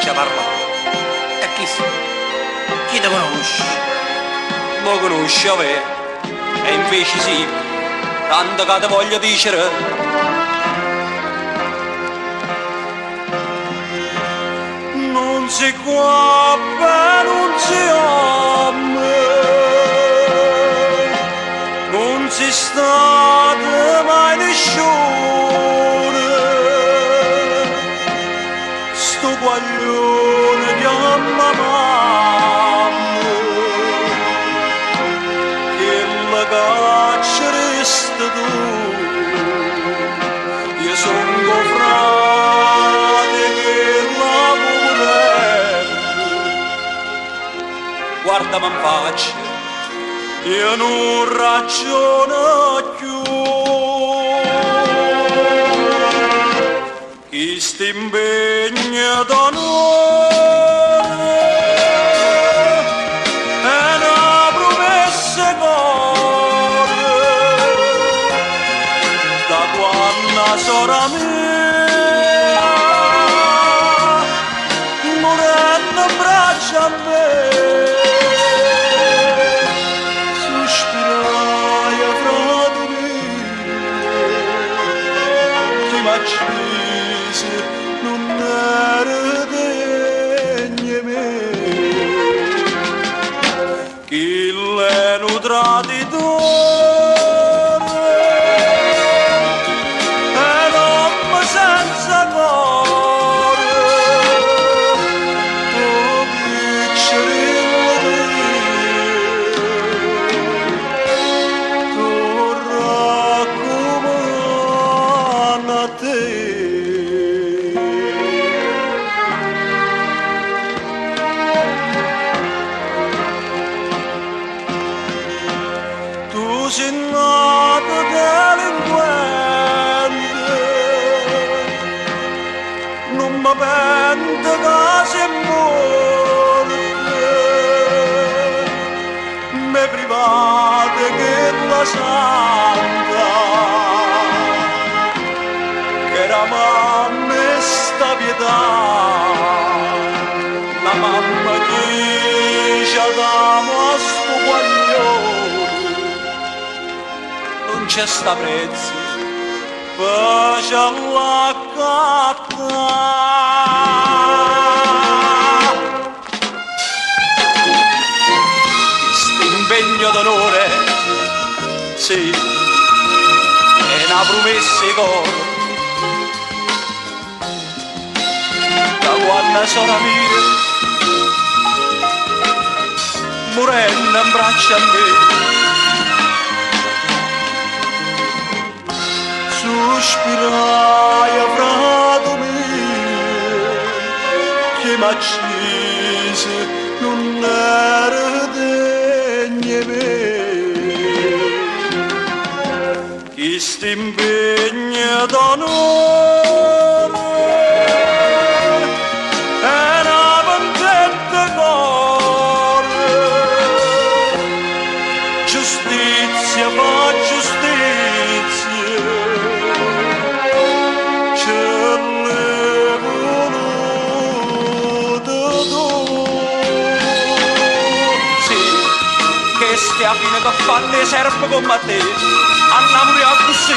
faccia parlare. E chi te conosce? Lo conosci a me, e invece sì, tanto che te voglio dicere. Non si qua, non si ama, non si sta mai nessuno, sto guaglione di mamma, che la cacceresti tu, io sono frate che l'amore, guardami in faccia, io non ragiono più. Chi sti impegna d'onore è una promessa gore da quando sora mia morendo in braccia a me. Non era degno me, chi l'è un traditore è l'uomo senza cuore, oh piccerino tu raccomando a te. Sei nato delinquente, non mi pento che sei morte, me private che la santa, che la mamma e sta pietà, la mamma che ci dava a sto guaglione. Non c'è sta prezzo, facciala cattare. Questo impegno d'onore, sì, è una promessa di cuore. Da quando sono mia, morendo in braccio a me, sospirai a frato mio che m'accise non era degno me, chi st'impegno d'onore è una vendetta cuore, giustizia fa giustizia. Che a fine che fanno serve come a te, Anna pure a così,